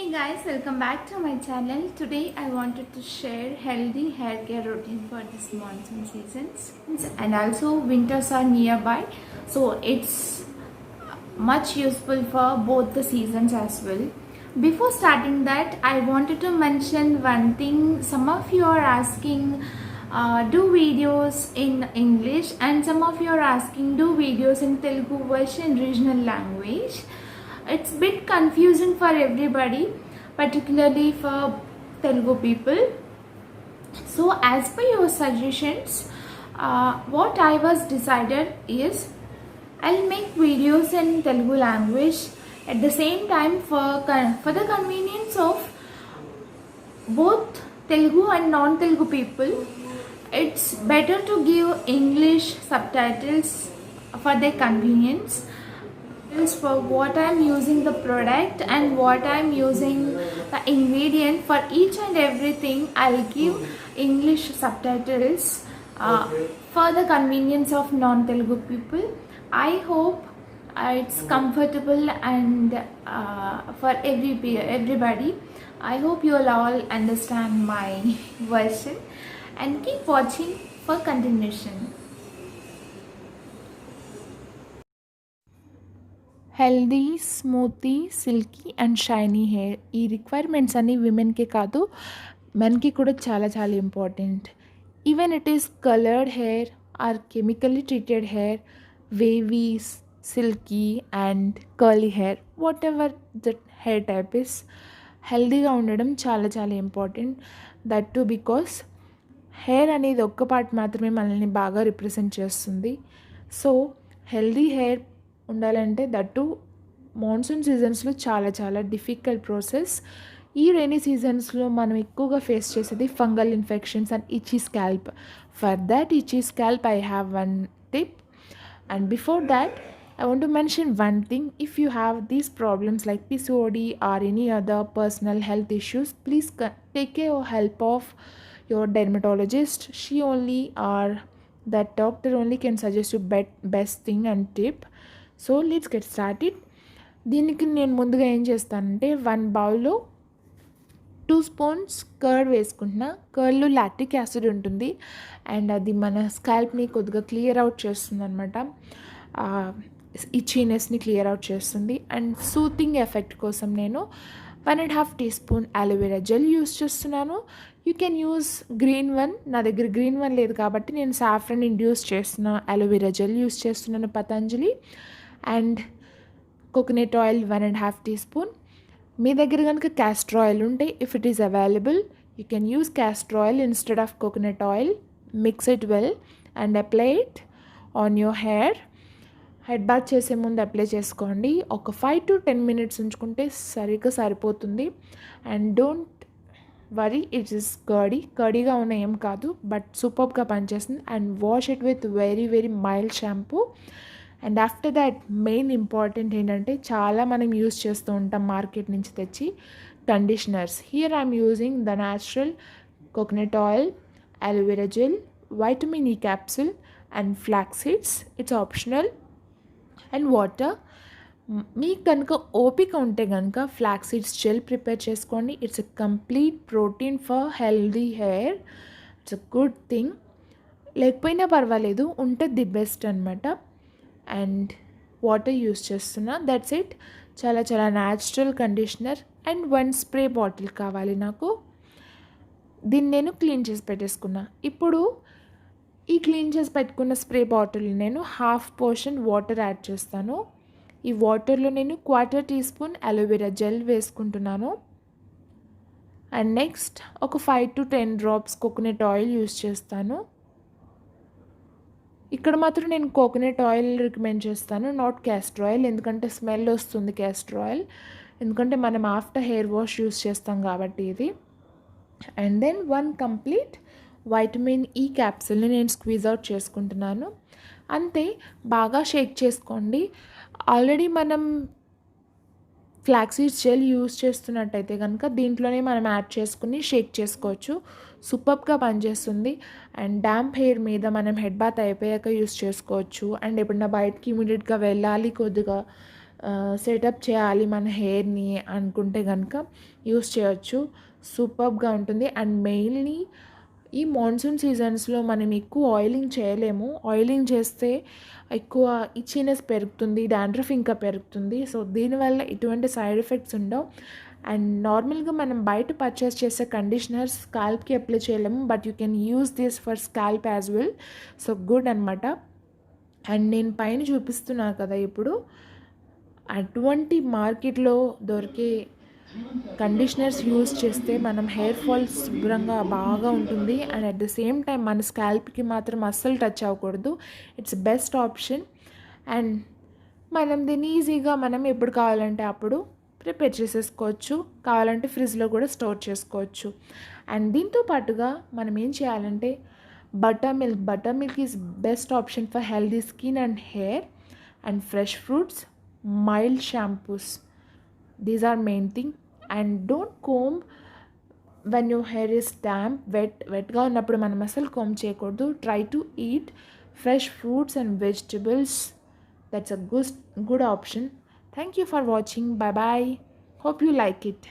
Hey guys, welcome back to my channel. Today I wanted to share healthy hair care routine for this monsoon seasons, and also winters are nearby, so it's much useful for both the seasons as well. Before starting that, I wanted to mention one thing. Some of you are asking do videos in English, and some of you are asking do videos in Telugu version regional language. It's a bit confusing for everybody, particularly for Telugu people. So as per your suggestions, what I was decided is I'll make videos in Telugu language at the same time for the convenience of both Telugu and non-Telugu people. It's better to give English subtitles for their convenience. For what I'm using the product and what I'm using the ingredient for each and everything, I'll give English subtitles for the convenience of non-Telugu people. I hope it's comfortable and for everybody. I hope you will all understand my version and keep watching for continuation. Healthy smoothie silky and shiny hair, ఈ requirements అన్ని విమెన్కే కాదు మెన్కి కూడా చాలా చాలా important. Even it is coloured hair or chemically treated hair, wavy, silky and curly hair, whatever that hair type is, హెల్దీగా ఉండడం చాలా చాలా important. That to because hair అనేది ఒక్క పార్ట్ మాత్రమే మనల్ని బాగా రిప్రజెంట్ చేస్తుంది. సో హెల్దీ హెయిర్ ఉండాలంటే దట్టు మాన్సూన్ సీజన్స్లో చాలా చాలా డిఫికల్ట్ ప్రాసెస్. ఈ రైనీ సీజన్స్లో మనం ఎక్కువగా ఫేస్ చేసేది fungal infections and itchy scalp. For that itchy scalp I have one tip. And before that I want to mention one thing. If you have these problems like PCOD or any other personal health issues, please take care or help of your dermatologist. She only or that doctor only can suggest you best thing and tip. So let's get started. దీనికి నేను ముందుగా ఏం చేస్తానంటే 1 బౌల్లో 2 spoons curd వేసుకుంటున్నా. కర్డ్లో lactic acid ఉంటుంది and అది మన స్కాల్ప్ని కొద్దిగా క్లియర్ అవుట్ చేస్తుంది అనమాట. ఇచీనెస్ని క్లియర్ అవుట్ చేస్తుంది. అండ్ సూతింగ్ ఎఫెక్ట్ కోసం నేను 1.5 teaspoon అలోవెరా జెల్ యూస్ చేస్తున్నాను. You can use green one. నా దగ్గర గ్రీన్ వన్ లేదు కాబట్టి నేను సాఫ్రన్ ఇండ్యూస్ చేస్తున్న అలోవెరా జెల్ యూస్ చేస్తున్నాను, Patanjali. And coconut oil 1.5 teaspoon. మీ దగ్గర కనుక క్యాస్టర్ ఆయిల్ ఉంటే, if it is available, you can use castor oil instead of coconut oil. Mix it well and apply it on your hair. Head bath చేసే ముందు apply చేసుకోండి. ఒక 5 to 10 minutes ఉంచుకుంటే సరిగ్గా సరిపోతుంది. And don't worry, it is కర్డీగా ఉన్న ఏం కాదు, బట్ సూపర్గా పనిచేస్తుంది. And wash it with very very mild shampoo. And after that main important ఏంటంటే, చాలా మనం యూస్ చేస్తూ ఉంటాం మార్కెట్ నుంచి తెచ్చి conditioners. Here I'm using the natural coconut oil, aloe vera gel, vitamin E capsule and flax seeds. It's optional. And water. మీకు కనుక ఓపిక ఉంటే కనుక ఫ్లాక్స్ సీడ్స్ జెల్ ప్రిపేర్ చేసుకోండి. It's a complete protein for healthy hair. It's a good thing. లేకపోయినా పర్వాలేదు, ఉంటే the best అనమాట. అండ్ వాటర్ యూస్ చేస్తున్నా. That's it. చాలా చాలా natural conditioner. And 1 spray bottle కావాలి నాకు. దీన్ని నేను క్లీన్ చేసి పెట్టేసుకున్నా. ఇప్పుడు ఈ క్లీన్ చేసి పెట్టుకున్న స్ప్రే బాటిల్ నేను 1/2 portion వాటర్ యాడ్ చేస్తాను. ఈ వాటర్లో నేను 1/4 teaspoon అలోవెరా జెల్ వేసుకుంటున్నాను. అండ్ నెక్స్ట్ ఒక 5 to 10 drops coconut oil use చేస్తాను. ఇక్కడ మాత్రం నేను కోకోనట్ ఆయిల్ రికమెండ్ చేస్తాను, నాట్ క్యాస్టర్ ఆయిల్. ఎందుకంటే స్మెల్ వస్తుంది క్యాస్టర్ ఆయిల్, ఎందుకంటే మనం ఆఫ్టర్ హెయిర్ వాష్ యూస్ చేస్తాం కాబట్టి ఇది. And then 1 complete vitamin E క్యాప్సూల్ని నేను స్క్వీజ్ అవుట్ చేసుకుంటున్నాను. అంతే. బాగా షేక్ చేసుకోండి. ఆల్రెడీ మనం ఫ్లాక్సీడ్స్ జెల్ యూస్ చేస్తున్నట్టయితే కనుక దీంట్లోనే మనం యాడ్ చేసుకుని షేక్ చేసుకోవచ్చు. సూపర్గా పనిచేస్తుంది. అండ్ డ్యాంప్ హెయిర్ మీద మనం హెడ్ బాత్ అయిపోయాక యూస్ చేసుకోవచ్చు. అండ్ ఎప్పుడన్నా బయటకి ఇమీడియట్గా వెళ్ళాలి, కొద్దిగా సెటప్ చేయాలి మన హెయిర్ని అనుకుంటే కనుక యూస్ చేయొచ్చు. సూపర్బ్గా ఉంటుంది. అండ్ మెయిన్లీ ఈ మాన్సూన్ సీజన్స్లో మనం ఎక్కువ ఆయిలింగ్ చేయలేము. ఆయిలింగ్ చేస్తే ఎక్కువ ఇచ్చినెస్ పెరుగుతుంది, డాండ్రఫ్ ఇంకా పెరుగుతుంది. సో దీనివల్ల ఎటువంటి సైడ్ ఎఫెక్ట్స్ ఉండవు. అండ్ నార్మల్గా మనం బయట పర్చేస్ చేసే కండిషనర్స్ స్కాల్ప్కి అప్లై చేయలేము, but you can use this for scalp as well. So good అనమాట. అండ్ నేను పైన చూపిస్తున్నా కదా ఇప్పుడు, అటువంటి మార్కెట్లో దొరికే కండిషనర్స్ యూస్ చేస్తే మనం హెయిర్ ఫాల్ శుభ్రంగా బాగా ఉంటుంది. And at the same time మన స్కాల్ప్కి మాత్రం అస్సలు టచ్ అవ్వకూడదు. It's best option. అండ్ మనం దీన్ని ఈజీగా మనం ఎప్పుడు కావాలంటే అప్పుడు ప్రిపేర్ చేసేసుకోవచ్చు. కావాలంటే ఫ్రిడ్జ్లో కూడా స్టోర్ చేసుకోవచ్చు. అండ్ దీంతో పాటుగా మనం ఏం చేయాలంటే buttermilk is best option for healthy skin and hair. And fresh fruits, mild shampoos, these are main thing. And don't comb when your hair is వెట్గా ఉన్నప్పుడు మనం అసలు కోంబ్ చేయకూడదు. Try to eat fresh fruits and vegetables. That's a good option. Thank you for watching. Bye bye. Hope you like it.